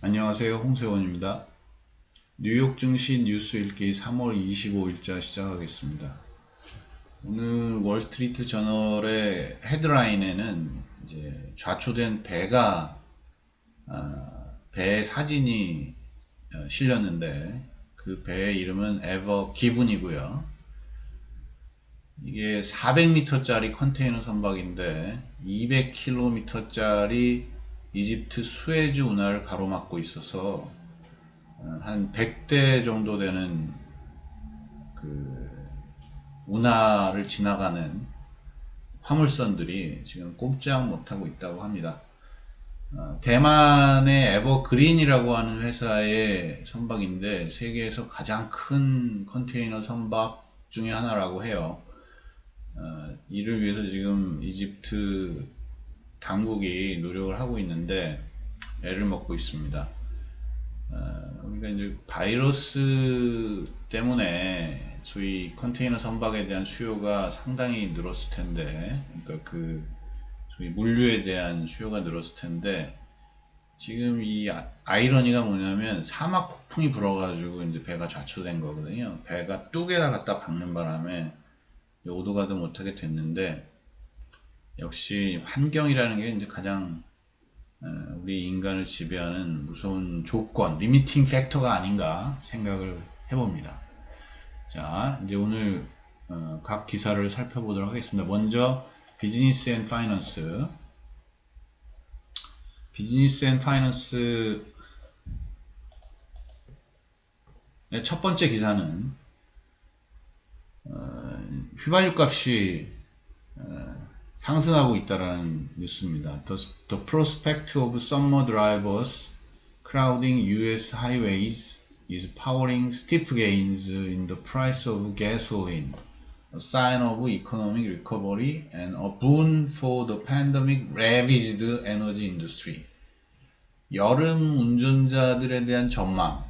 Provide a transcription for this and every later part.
안녕하세요. 홍세원입니다. 뉴욕 증시 뉴스 읽기 3월 25일자 시작하겠습니다. 오늘 월스트리트 저널의 헤드라인에는 이제 좌초된 배 사진이 실렸는데 그 배의 이름은 에버 기분이고요. 이게 400m짜리 컨테이너 선박인데 200km짜리 이집트 수에즈 운하를 가로막고 있어서 한 100대 정도 되는 그 운하를 지나가는 화물선들이 지금 꼼짝 못하고 있다고 합니다. 대만의 에버그린이라고 하는 회사의 선박인데 세계에서 가장 큰 컨테이너 선박 중에 하나라고 해요. 이를 위해서 지금 이집트 당국이 노력을 하고 있는데 애를 먹고 있습니다. 우리가 이제 바이러스 때문에 소위 컨테이너 선박에 대한 수요가 상당히 늘었을 텐데, 그러니까 그 소위 물류에 대한 수요가 늘었을 텐데, 지금 이 아이러니가 뭐냐면 사막 폭풍이 불어가지고 이제 배가 좌초된 거거든요. 배가 뚝에다 갖다 박는 바람에 오도 가도 못하게 됐는데, 역시 환경이라는 게 이제 가장 우리 인간을 지배하는 무서운 조건, 리미팅 팩터가 아닌가 생각을 해봅니다. 자, 이제 오늘 각 기사를 살펴보도록 하겠습니다. 먼저 비즈니스 앤 파이낸스. 비즈니스 앤 파이낸스의 첫 번째 기사는 휘발유 값이 상승하고 있다라는 뉴스입니다. The prospect of summer drivers crowding US highways is powering steep gains in the price of gasoline, a sign of economic recovery and a boon for the pandemic-ravaged energy industry. 여름 운전자들에 대한 전망.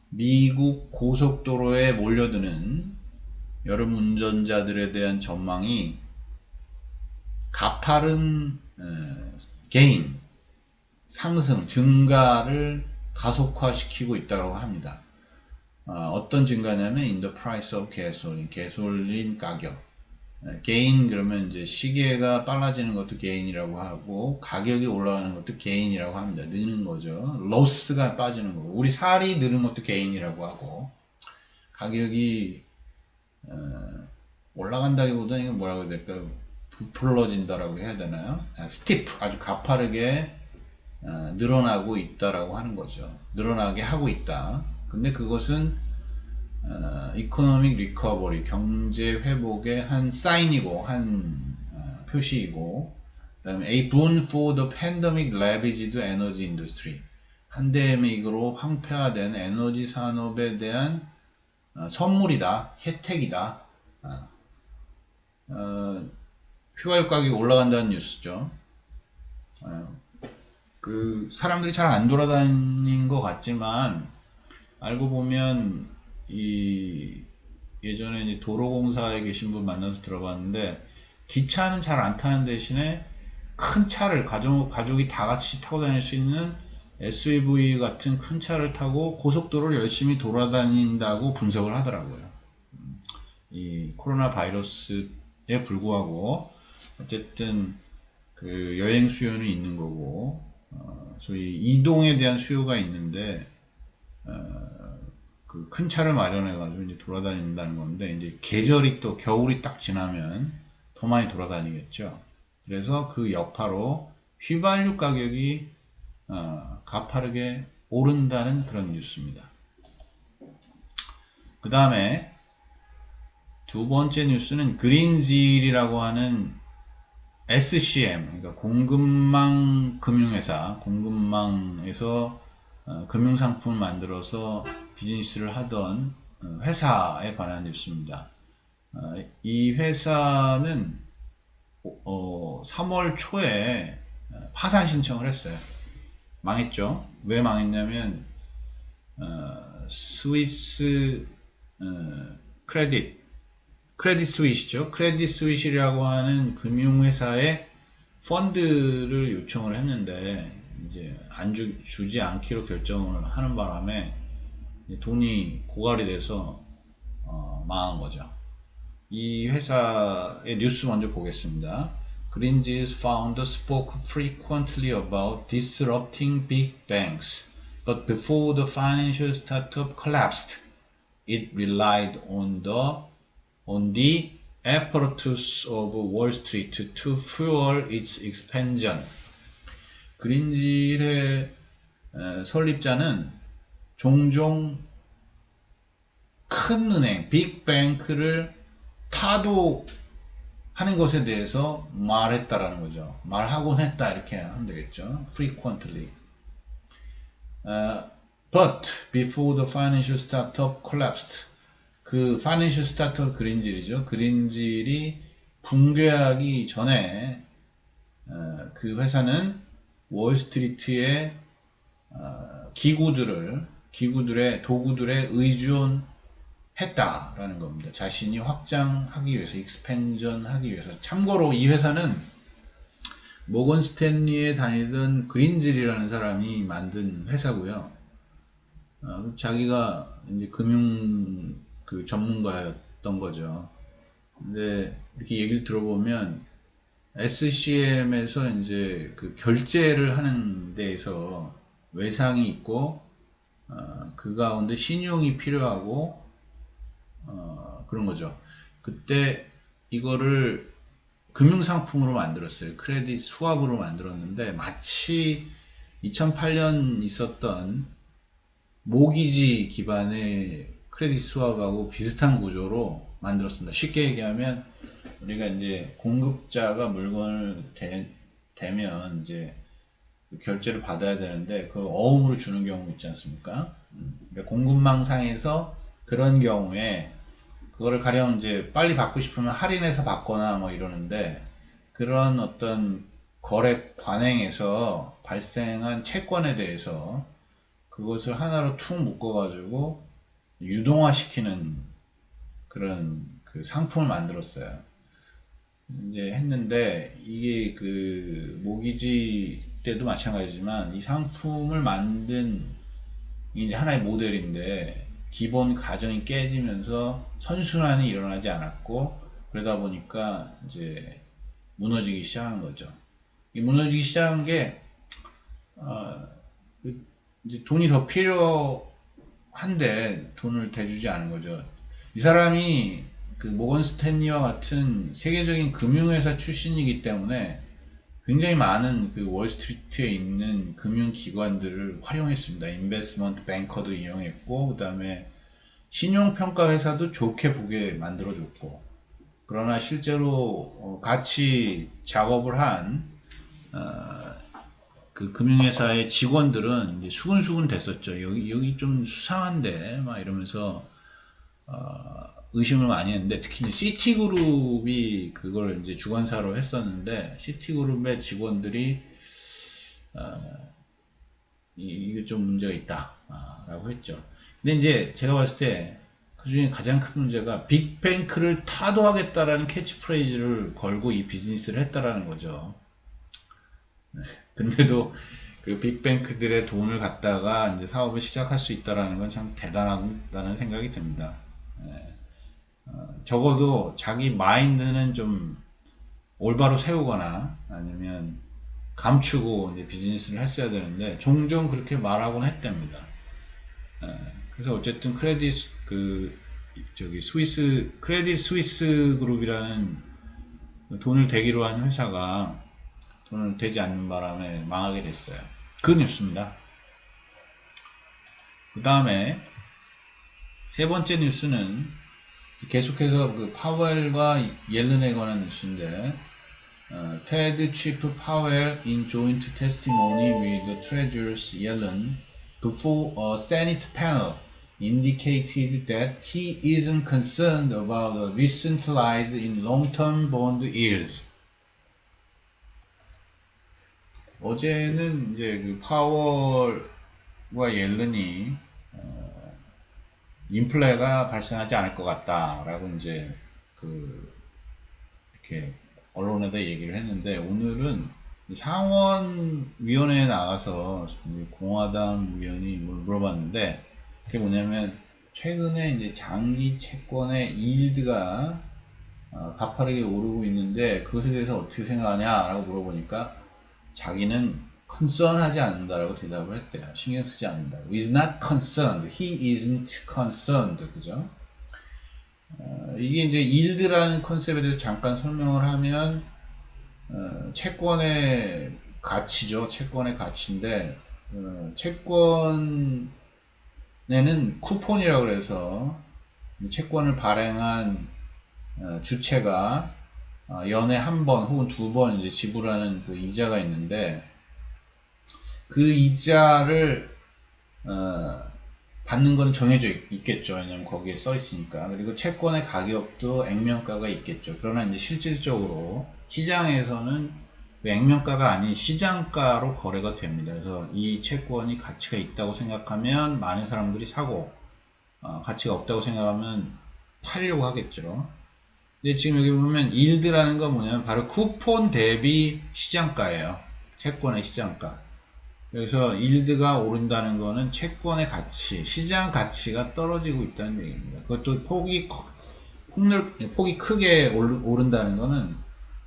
미국 고속도로에 몰려드는 여름 운전자들에 대한 전망이 가파른 게인, 상승, 증가를 가속화시키고 있다고 합니다. 어떤 증가냐면 in the price of gasoline, 가솔린 가격. 게인 그러면 이제 시계가 빨라지는 것도 게인이라고 하고 가격이 올라가는 것도 게인이라고 합니다. 느는 거죠. 로스가 빠지는 거고 우리 살이 느는 것도 게인이라고 하고 가격이 올라간다기보다는 이건 뭐라고 해야 될까요? 부풀러진다라고 해야 되나요? 스티프, 아주 가파르게 늘어나고 있다라고 하는 거죠. 늘어나게 하고 있다. 근데 그것은 이코노믹 리커버리, 경제 회복의 한 사인이고 한 표시이고, 그다음에 a boon for the pandemic ravaged energy industry, 한데믹으로 황폐화된 에너지 산업에 대한 선물이다, 혜택이다. 휘발유 가격이 올라간다는 뉴스죠. 그 사람들이 잘 안 돌아다닌 것 같지만 알고 보면 이 예전에 이제 도로공사에 계신 분 만나서 들어봤는데 기차는 잘 안 타는 대신에 큰 차를 가족이 다 같이 타고 다닐 수 있는 SUV 같은 큰 차를 타고 고속도로를 열심히 돌아다닌다고 분석을 하더라고요. 이 코로나 바이러스에 불구하고 어쨌든 그 여행 수요는 있는 거고 소위 이동에 대한 수요가 있는데 그 큰 차를 마련해 가지고 이제 돌아다닌다는 건데 이제 계절이 또 겨울이 딱 지나면 더 많이 돌아다니겠죠. 그래서 그 여파로 휘발유 가격이 가파르게 오른다는 그런 뉴스입니다. 그 다음에 두 번째 뉴스는 그린질이라고 하는 SCM, 그러니까 공급망 금융회사, 공급망에서 금융상품을 만들어서 비즈니스를 하던 회사에 관한 뉴스입니다. 이 회사는 3월 초에 파산 신청을 했어요. 망했죠. 왜 망했냐면 스위스 크레딧 스위스죠. 크레딧 스위스라고 하는 금융회사에 펀드를 요청을 했는데 이제 주지 않기로 결정을 하는 바람에 돈이 고갈이 돼서 망한 거죠. 이 회사의 뉴스 먼저 보겠습니다. Greensill founder spoke frequently about disrupting big banks, but before the financial startup collapsed, it relied on the apparatus of Wall Street to fuel its expansion. 그린질의 설립자는 종종 큰 은행, 빅뱅크를 타도하는 것에 대해서 말했다라는 거죠. 말하곤 했다 이렇게 하면 되겠죠. frequently. But before the financial startup collapsed. 그 financial startup 그린질이죠. 그린질이 붕괴하기 전에 그 회사는 월스트리트의 기구들의 도구들에 의존했다라는 겁니다. 자신이 확장하기 위해서, 익스펜전 하기 위해서. 참고로 이 회사는 모건 스탠리에 다니던 그린질이라는 사람이 만든 회사고요. 자기가 이제 금융 그 전문가였던 거죠. 근데 이렇게 얘기를 들어보면 SCM에서 이제 그 결제를 하는 데에서 외상이 있고 그 가운데 신용이 필요하고 그런 거죠. 그때 이거를 금융상품으로 만들었어요. 크레딧 수합으로 만들었는데 마치 2008년 있었던 모기지 기반의 크레딧 수합하고 비슷한 구조로 만들었습니다. 쉽게 얘기하면 우리가 이제 공급자가 물건을 대면 이제 결제를 받아야 되는데 그 어음으로 주는 경우 있지 않습니까? 그러니까 공급망상에서 그런 경우에 그거를 가령 이제 빨리 받고 싶으면 할인해서 받거나 뭐 이러는데 그런 어떤 거래 관행에서 발생한 채권에 대해서 그것을 하나로 툭 묶어가지고 유동화시키는 그런 그 상품을 만들었어요. 이제 했는데 이게 그 모기지 때도 마찬가지지만 이 상품을 만든 이제 하나의 모델인데 기본 가정이 깨지면서 선순환이 일어나지 않았고 그러다 보니까 이제 무너지기 시작한 거죠. 이 무너지기 시작한 게 이제 돈이 더 필요한데 돈을 대주지 않은 거죠. 이 사람이 그 모건 스탠리와 같은 세계적인 금융회사 출신이기 때문에 굉장히 많은 그 월스트리트에 있는 금융기관들을 활용했습니다. 인베스트먼트 뱅커도 이용했고, 그 다음에 신용평가 회사도 좋게 보게 만들어줬고, 그러나 실제로 같이 작업을 한 그 금융회사의 직원들은 이제 수근수근 됐었죠. 여기 좀 수상한데 막 이러면서 의심을 많이 했는데 특히 이제 시티그룹이 그걸 이제 주관사로 했었는데 시티그룹의 직원들이 이게 좀 문제가 있다라고 했죠. 근데 이제 제가 봤을 때 그중에 가장 큰 문제가 빅뱅크를 타도하겠다라는 캐치프레이즈를 걸고 이 비즈니스를 했다라는 거죠. 근데도 그 빅뱅크들의 돈을 갖다가 이제 사업을 시작할 수 있다라는 건 참 대단하다는 생각이 듭니다. 적어도 자기 마인드는 좀 올바로 세우거나 아니면 감추고 이제 비즈니스를 했어야 되는데 종종 그렇게 말하곤 했답니다. 그래서 어쨌든 크레딧 스위스 그룹이라는 돈을 대기로 한 회사가 돈을 대지 않는 바람에 망하게 됐어요. 그 뉴스입니다. 그 다음에 세 번째 뉴스는 계속해서 그 파웰과 옐런에 관한 뉴스인데 Fed Chief Powell in joint testimony with Treasurer Yellen before a Senate panel indicated that he isn't concerned about the recent rise in long-term bond yields. 어제는 이제 그 파월과 옐런이 인플레가 발생하지 않을 것 같다라고 이제 이렇게 언론에다 얘기를 했는데 오늘은 상원위원회에 나가서 공화당 위원이 뭘 물어봤는데, 그게 뭐냐면, 최근에 이제 장기 채권의 이일드가 가파르게 오르고 있는데, 그것에 대해서 어떻게 생각하냐라고 물어보니까, 자기는 concern하지 않는다라고 대답을 했대요. 신경 쓰지 않는다. is not concerned. He isn't concerned. 그죠? 이게 이제 yield라는 컨셉에 대해서 잠깐 설명을 하면, 채권의 가치죠. 채권의 가치인데, 채권에는 쿠폰이라고 그래서 채권을 발행한 주체가 연에 한 번 혹은 두 번 이제 지불하는 그 이자가 있는데, 그 이자를 받는 건 정해져 있겠죠. 왜냐면 거기에 써 있으니까. 그리고 채권의 가격도 액면가가 있겠죠. 그러나 이제 실질적으로 시장에서는 그 액면가가 아닌 시장가로 거래가 됩니다. 그래서 이 채권이 가치가 있다고 생각하면 많은 사람들이 사고, 가치가 없다고 생각하면 팔려고 하겠죠. 근데 지금 여기 보면 일드라는 건 뭐냐면 바로 쿠폰 대비 시장가예요. 채권의 시장가. 그래서 일드가 오른다는 거는 채권의 가치, 시장 가치가 떨어지고 있다는 얘기입니다. 그것도 폭이 크게 오른다는 거는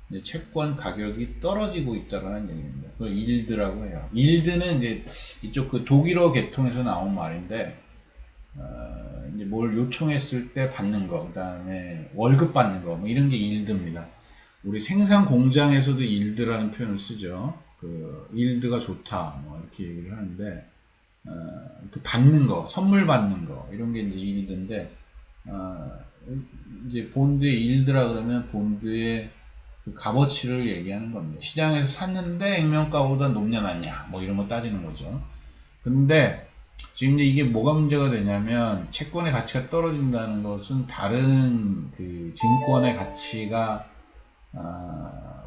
이제 채권 가격이 떨어지고 있다는 얘기입니다. 그걸 일드라고 해요. 일드는 이제 이쪽 그 독일어 계통에서 나온 말인데, 이제 뭘 요청했을 때 받는 거, 그 다음에 월급 받는 거, 뭐 이런 게 일드입니다. 우리 생산 공장에서도 일드라는 표현을 쓰죠. 그 일드가 좋다, 뭐 이렇게 얘기를 하는데, 그 받는 거, 선물 받는 거 이런 게 이제 일드인데, 이제 본드의 일드라 그러면 본드의 그 값어치를 얘기하는 겁니다. 시장에서 샀는데 액면가보다 높냐 낮냐, 뭐 이런 거 따지는 거죠. 근데 지금 이제 이게 뭐가 문제가 되냐면 채권의 가치가 떨어진다는 것은 다른 그 증권의 가치가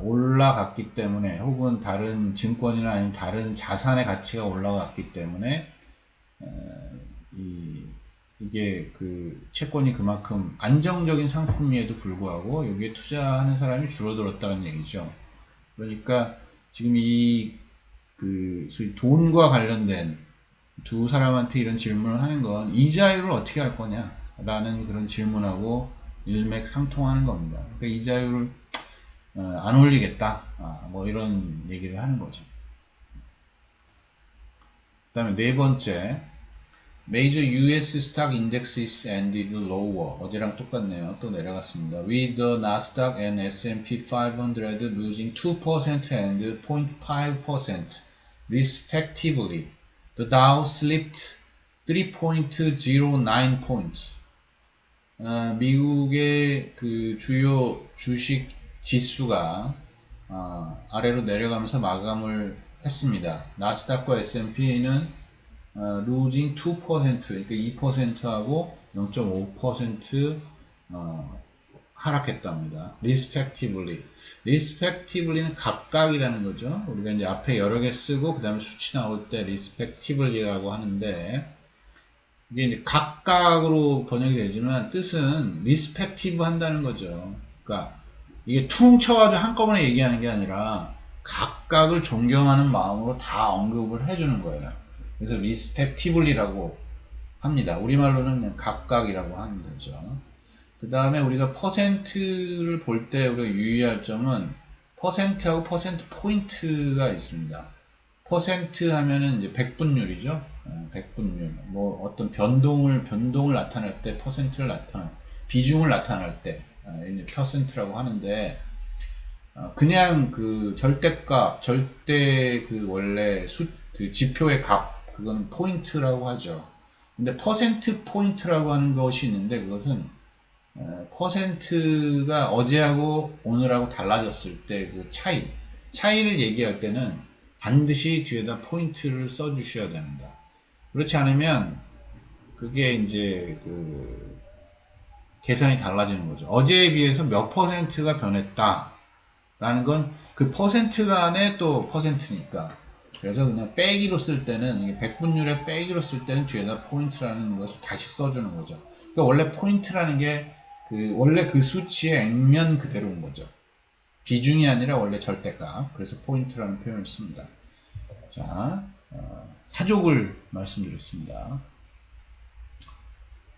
올라갔기 때문에, 혹은 다른 증권이나 아니면 다른 자산의 가치가 올라갔기 때문에 이게 그 채권이 그만큼 안정적인 상품임에도 불구하고 여기에 투자하는 사람이 줄어들었다는 얘기죠. 그러니까 지금 이 그 소위 돈과 관련된 두 사람한테 이런 질문을 하는 건 이자율을 어떻게 할 거냐라는 그런 질문하고 일맥상통하는 겁니다. 그러니까 이자율을 안 올리겠다, 뭐 이런 얘기를 하는 거죠. 그 다음에 네 번째, Major US stock indexes ended lower. 어제랑 똑같네요. 또 내려갔습니다. With the Nasdaq and S&P 500 losing 2% and 0.5% respectively. The Dow slipped 3.09 points. 미국의 그 주요 주식 지수가 아래로 내려가면서 마감을 했습니다. 나스닥과 S&P는 losing 2%, 그러니까 2%하고 0.5% 하락했답니다. respectively는 각각이라는 거죠. 우리가 이제 앞에 여러 개 쓰고 그 다음에 수치 나올 때 respectively라고 하는데, 이게 이제 각각으로 번역이 되지만 뜻은 respective 한다는 거죠. 그러니까 이게 퉁 쳐가지고 한꺼번에 얘기하는 게 아니라 각각을 존경하는 마음으로 다 언급을 해주는 거예요. 그래서 respectively라고 합니다. 우리말로는 그냥 각각이라고 하는 거죠. 그 다음에 우리가 퍼센트를 볼 때 우리가 유의할 점은 퍼센트하고 퍼센트 포인트가 있습니다. 퍼센트 하면은 이제 백분율이죠. 백분율. 뭐 어떤 변동을 나타낼 때 퍼센트를 비중을 나타낼 때 이제 퍼센트라고 하는데, 그냥 그 절대값, 절대 그 원래 그 지표의 값, 그건 포인트라고 하죠. 근데 퍼센트 포인트라고 하는 것이 있는데, 그것은 퍼센트가 어제하고 오늘하고 달라졌을 때 그 차이를 얘기할 때는 반드시 뒤에다 포인트를 써주셔야 됩니다. 그렇지 않으면 그게 이제 그 계산이 달라지는 거죠. 어제에 비해서 몇 퍼센트가 변했다 라는 건 그 퍼센트 간의 또 퍼센트니까, 그래서 그냥 빼기로 쓸 때는, 이게 백분율에 빼기로 쓸 때는 뒤에다 포인트라는 것을 다시 써주는 거죠. 그러니까 원래 포인트라는 게 원래 그 수치의 액면 그대로인 거죠. 비중이 아니라 원래 절대값. 그래서 포인트라는 표현을 씁니다. 자, 사족을 말씀드렸습니다.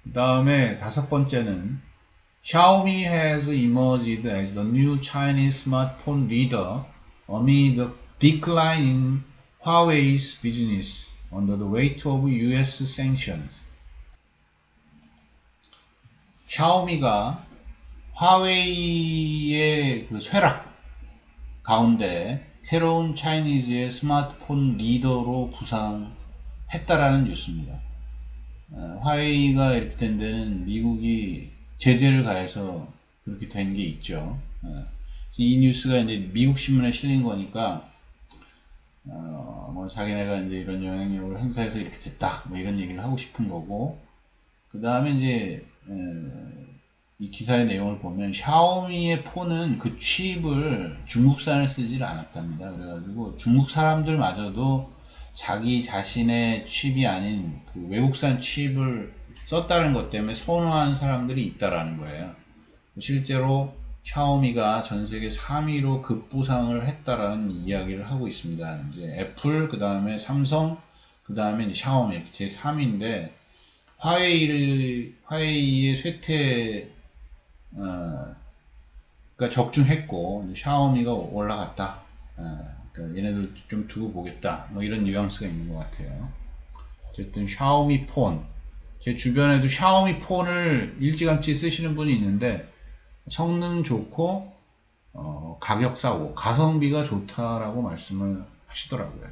그 다음에 다섯 번째는 Xiaomi has emerged as the new Chinese smartphone leader amid the decline in Huawei's business under the weight of US sanctions. 샤오미가 화웨이의 그 쇠락 가운데 새로운 차이니즈의 스마트폰 리더로 부상했다라는 뉴스입니다. 화웨이가 이렇게 된 데는 미국이 제재를 가해서 그렇게 된 게 있죠. 이 뉴스가 이제 미국 신문에 실린 거니까 뭐 자기네가 이제 이런 영향력을 행사해서 이렇게 됐다 뭐 이런 얘기를 하고 싶은 거고, 그 다음에 이제 이 기사의 내용을 보면 샤오미의 폰은 그 칩을 중국산을 쓰질 않았답니다. 그래가지고 중국 사람들마저도 자기 자신의 칩이 아닌 그 외국산 칩을 썼다는 것 때문에 선호하는 사람들이 있다라는 거예요. 실제로 샤오미가 전 세계 3위로 급부상을 했다라는 이야기를 하고 있습니다. 이제 애플, 그 다음에 삼성, 그 다음에 샤오미 이렇게 제 3위인데 화웨이의 쇠퇴 가 적중했고 샤오미가 올라갔다. 그러니까 얘네들 좀 두고 보겠다. 뭐 이런 뉘앙스가 있는 것 같아요. 어쨌든 샤오미 폰, 제 주변에도 샤오미 폰을 일찌감치 쓰시는 분이 있는데 성능 좋고 가격 싸고 가성비가 좋다라고 말씀을 하시더라고요.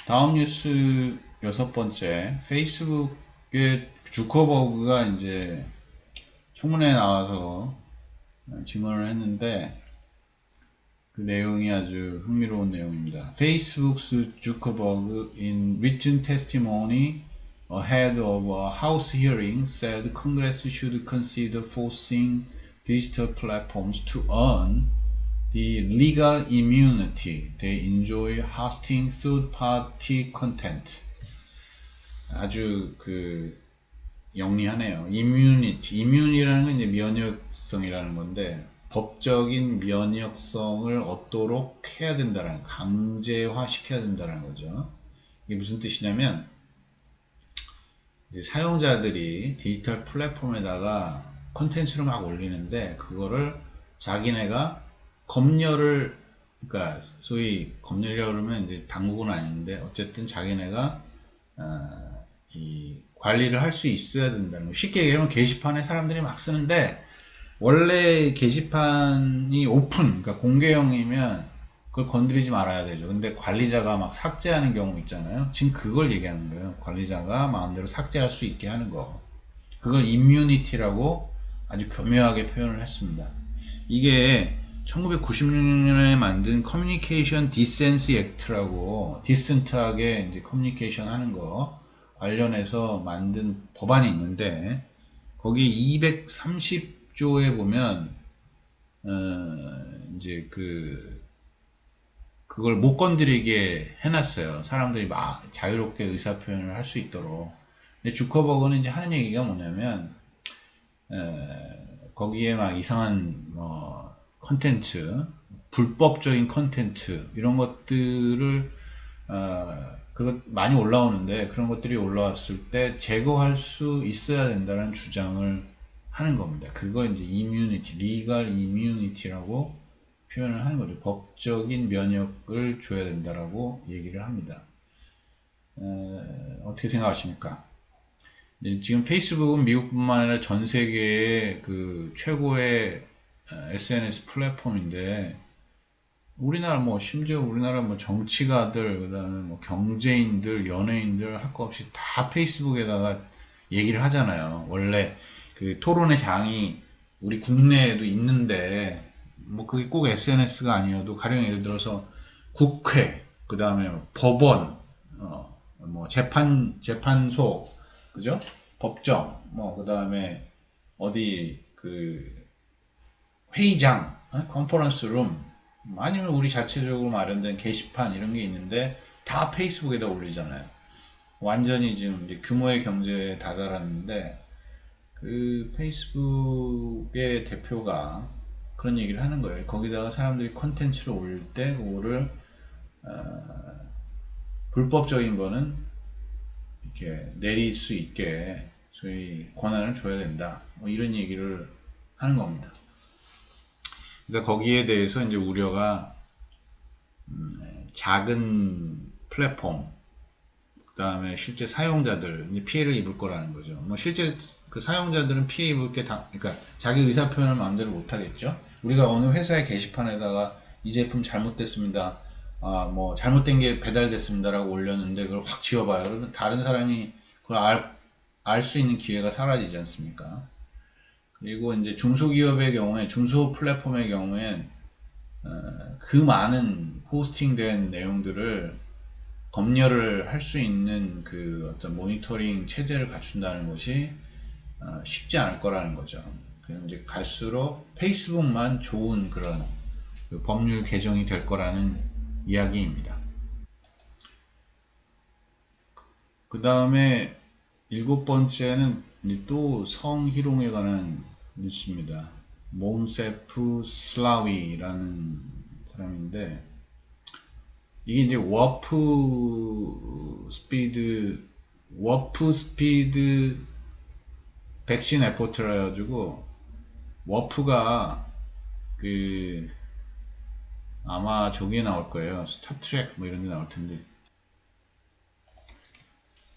다음 뉴스 여섯 번째, 페이스북의 주커버그가 이제 청문회에 나와서 증언을 했는데 그 내용이 아주 흥미로운 내용입니다. Facebook's Zuckerberg in written testimony ahead of a House hearing said Congress should consider forcing digital platforms to earn the legal immunity they enjoy hosting third-party content. 아주 영리하네요. immunity라는 건 이제 면역성이라는 건데 법적인 면역성을 얻도록 해야 된다는, 강제화 시켜야 된다는 거죠. 이게 무슨 뜻이냐면 이제 사용자들이 디지털 플랫폼에다가 콘텐츠를 막 올리는데 그거를 자기네가 검열을, 그러니까 소위 검열이라고 그러면 이제 당국은 아닌데 어쨌든 자기네가 이 관리를 할 수 있어야 된다는 거. 쉽게 얘기하면 게시판에 사람들이 막 쓰는데 원래 게시판이 오픈, 그러니까 공개형이면 그걸 건드리지 말아야 되죠. 근데 관리자가 막 삭제하는 경우 있잖아요. 지금 그걸 얘기하는 거예요. 관리자가 마음대로 삭제할 수 있게 하는 거. 그걸 임뮤니티라고 아주 교묘하게 표현을 했습니다. 이게 1996년에 만든 커뮤니케이션 디센스 액트라고, 디센트하게 이제 커뮤니케이션 하는 거 관련해서 만든 법안이 있는데 거기 230조에 보면 이제 그걸 못 건드리게 해놨어요. 사람들이 막 자유롭게 의사 표현을 할 수 있도록. 근데 주커버그는 이제 하는 얘기가 뭐냐면 거기에 막 이상한 컨텐츠, 불법적인 컨텐츠 이런 것들을 많이 올라오는데 그런 것들이 올라왔을 때 제거할 수 있어야 된다는 주장을 하는 겁니다. 그걸 이제 이뮤니티, 리갈 이뮤니티라고 표현을 하는 거죠. 법적인 면역을 줘야 된다라고 얘기를 합니다. 어떻게 생각하십니까? 지금 페이스북은 미국뿐만 아니라 전 세계의 그 최고의 SNS 플랫폼인데 우리나라 심지어 우리나라 정치가들, 그다음에 경제인들, 연예인들 할 거 없이 다 페이스북에다가 얘기를 하잖아요. 원래 그 토론의 장이 우리 국내에도 있는데 그게 꼭 SNS가 아니어도 가령 예를 들어서 국회, 그다음에 법원, 재판소, 그죠? 법정, 그다음에 어디 회의장, 컨퍼런스 룸, 아니면 우리 자체적으로 마련된 게시판 이런 게 있는데 다 페이스북에다 올리잖아요. 완전히 지금 이제 규모의 경제에 다다랐는데 그 페이스북의 대표가 그런 얘기를 하는 거예요. 거기다가 사람들이 컨텐츠를 올릴 때 그거를 불법적인 거는 이렇게 내릴 수 있게 소위 권한을 줘야 된다. 뭐 이런 얘기를 하는 겁니다. 그러니까 거기에 대해서 이제 우려가 작은 플랫폼, 그 다음에 실제 사용자들 이제 피해를 입을 거라는 거죠. 뭐 실제 그 사용자들은 피해 입을 게 다, 그러니까 자기 의사 표현을 마음대로 못 하겠죠. 우리가 어느 회사의 게시판에다가 이 제품 잘못됐습니다. 아, 뭐 잘못된 게 배달됐습니다라고 올렸는데 그걸 확 지워봐요. 그러면 다른 사람이 그걸 알 수 있는 기회가 사라지지 않습니까? 그리고 이제 중소기업의 경우에, 중소 플랫폼의 경우엔 그 많은 포스팅된 내용들을 검열을 할 수 있는 그 어떤 모니터링 체제를 갖춘다는 것이 쉽지 않을 거라는 거죠. 그럼 이제 갈수록 페이스북만 좋은 그런 그 법률 개정이 될 거라는 이야기입니다. 그 다음에 일곱 번째는 또 성희롱에 관한 뉴스입니다. 몬세프 슬라위라는 사람인데 이게 이제 워프 스피드 백신 에포트라 해가지고 워프가 그 아마 저기에 나올 거예요. 스타트랙 뭐 이런 데 나올 텐데.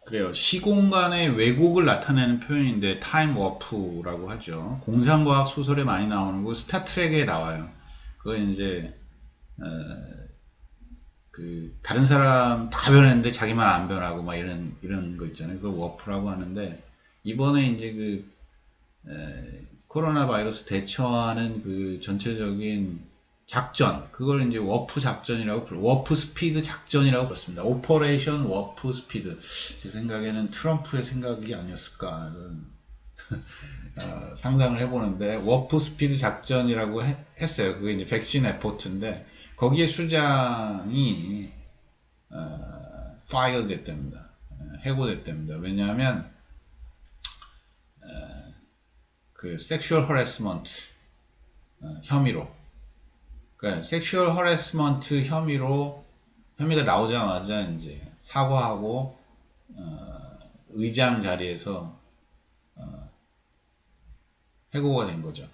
그래요. 시공간의 왜곡을 나타내는 표현인데 타임 워프라고 하죠. 공상과학 소설에 많이 나오는 거 스타트랙에 나와요. 그거 이제 그 다른 사람 다 변했는데 자기만 안 변하고 막 이런 거 있잖아요. 그걸 워프라고 하는데 이번에 이제 그 코로나 바이러스 대처하는 그 전체적인 작전, 그걸 이제 워프 작전이라고 워프 스피드 작전이라고 그렇습니다. 오퍼레이션 워프 스피드. 제 생각에는 트럼프의 생각이 아니었을까 이런 상상을 해보는데 워프 스피드 작전이라고 했어요. 그게 이제 백신 에포트인데 거기에 수장이 파이어 됐답니다. 해고됐답니다. 왜냐하면 그 섹슈얼 허래스먼트 혐의로, 그러니까 섹슈얼 허래스먼트 혐의가 나오자마자 이제 사과하고 의장 자리에서 해고가 된 거죠.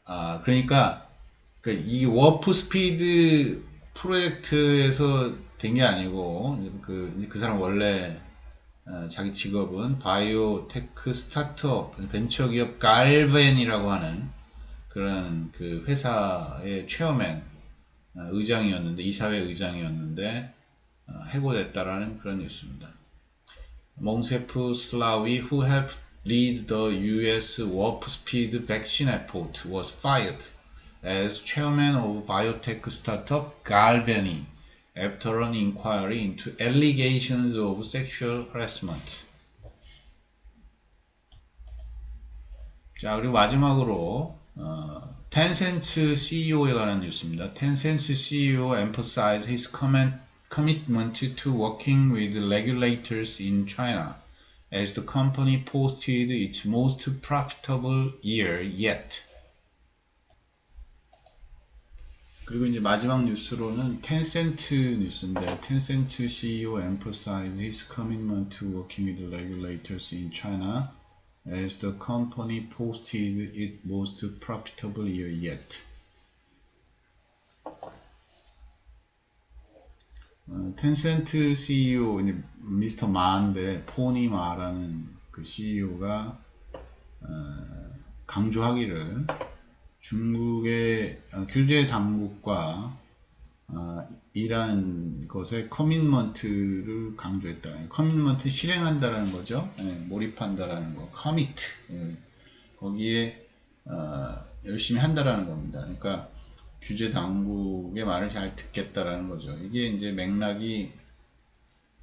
아, 그러니까 이 워프 스피드 프로젝트에서 된 게 아니고 그 사람 원래 자기 직업은 바이오테크 스타트업 벤처기업 갈벤이라고 하는 그런 그 회사의 체어맨 의장이었는데 이사회 의장이었는데 해고됐다라는 그런 뉴스입니다. 몽세프 슬라위 who helped lead the U.S. Warp Speed vaccine effort was fired as chairman of biotech startup Galvani after an inquiry into allegations of sexual harassment. 자, 그리고 마지막으로 텐센트 CEO에 관한 뉴스입니다. 텐센트 CEO emphasized his commitment to working with regulators in China as the company posted its most profitable year yet. 그리고 이제 마지막 뉴스로는 텐센트 뉴스인데 텐센트 CEO emphasized his commitment to working with regulators in China as the company posted its most profitable year yet. 텐센트 CEO 미스터 마인데 포니 마라는 그 CEO가 강조하기를 중국의 규제 당국과 일하는 것에 커밋먼트를 강조했다. 커밋먼트 실행한다라는 거죠. 몰입한다라는 거. 커미트. 거기에 열심히 한다라는 겁니다. 그러니까 규제 당국의 말을 잘 듣겠다라는 거죠. 이게 이제 맥락이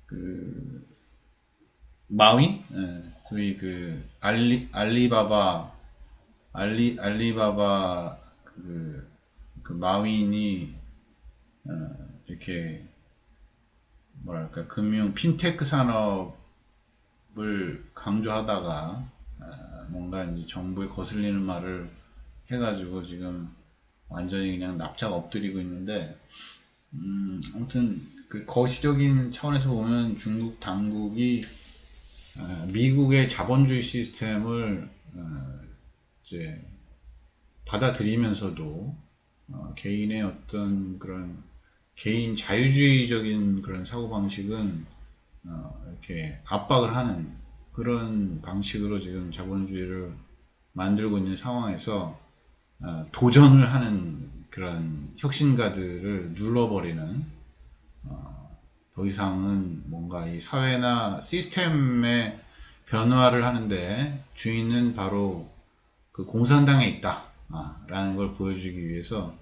그 마윈, 소위 그 알리바바 그 마윈이 이렇게 뭐랄까 금융 핀테크 산업을 강조하다가 뭔가 이제 정부에 거슬리는 말을 해가지고 지금 완전히 그냥 납작 엎드리고 있는데, 아무튼 그 거시적인 차원에서 보면 중국 당국이 미국의 자본주의 시스템을 이제 받아들이면서도 개인의 어떤 그런 개인 자유주의적인 그런 사고방식은 이렇게 압박을 하는 그런 방식으로 지금 자본주의를 만들고 있는 상황에서 도전을 하는 그런 혁신가들을 눌러버리는, 더 이상은 뭔가 이 사회나 시스템의 변화를 하는데 주인은 바로 그 공산당에 있다 라는 걸 보여주기 위해서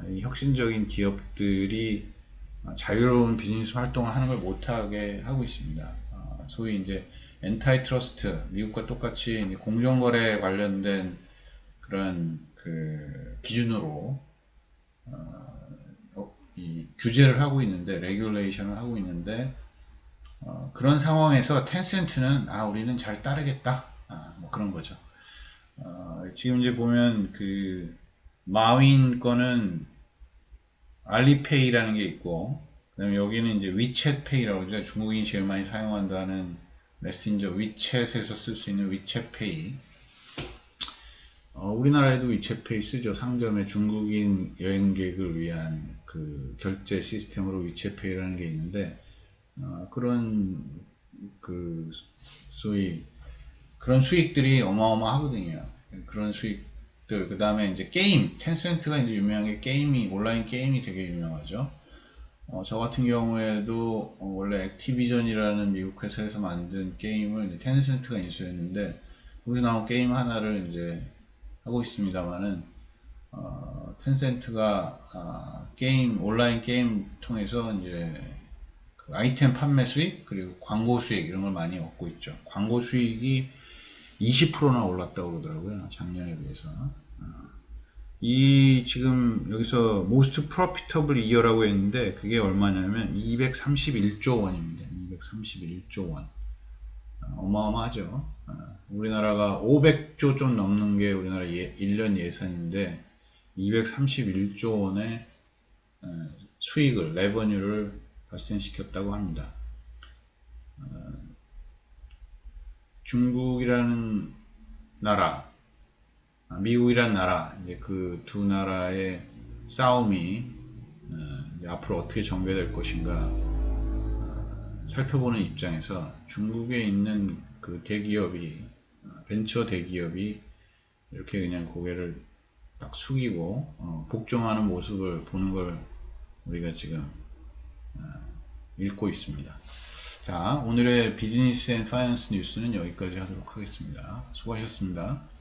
이 혁신적인 기업들이 자유로운 비즈니스 활동을 하는 걸 못하게 하고 있습니다. 소위 이제 엔타이트러스트, 미국과 똑같이 이제 공정거래 관련된 그런 그 기준으로 이 규제를 하고 있는데, 레귤레이션을 하고 있는데, 그런 상황에서 텐센트는 우리는 잘 따르겠다, 뭐 그런 거죠. 지금 이제 보면 그 마윈 거는 알리페이라는 게 있고, 그다음에 여기는 이제 위챗페이라고 그러죠. 중국인이 제일 많이 사용한다는 메신저 위챗에서 쓸 수 있는 위챗페이. 우리나라에도 위챗페이 쓰죠. 상점에 중국인 여행객을 위한 그 결제 시스템으로 위챗페이라는 게 있는데, 그런 그 소위 그런 수익들이 어마어마하거든요. 그런 수익들, 그 다음에 이제 게임, 텐센트가 이제 유명한 게 게임이, 온라인 게임이 되게 유명하죠. 저 같은 경우에도 원래 액티비전이라는 미국 회사에서 만든 게임을 이제 텐센트가 인수했는데, 거기서 나온 게임 하나를 이제 하고 있습니다만은, 텐센트가 게임, 온라인 게임 통해서 이제 그 아이템 판매 수익, 그리고 광고 수익 이런 걸 많이 얻고 있죠. 광고 수익이 20%나 올랐다고 그러더라고요. 작년에 비해서. 이 지금 여기서 most profitable year라고 했는데 그게 얼마냐면 231조 원입니다. 231조 원. 어마어마하죠. 우리나라가 500조 좀 넘는 게 우리나라 1년 예산인데 231조 원의 수익을, 레버뉴를 발생시켰다고 합니다. 중국이라는 나라, 미국이란 나라, 이제 그 두 나라의 싸움이 이제 앞으로 어떻게 전개될 것인가 살펴보는 입장에서 중국에 있는 그 대기업이, 벤처 대기업이 이렇게 그냥 고개를 딱 숙이고 복종하는 모습을 보는 걸 우리가 지금 읽고 있습니다. 자, 오늘의 비즈니스 앤 파이낸스 뉴스는 여기까지 하도록 하겠습니다. 수고하셨습니다.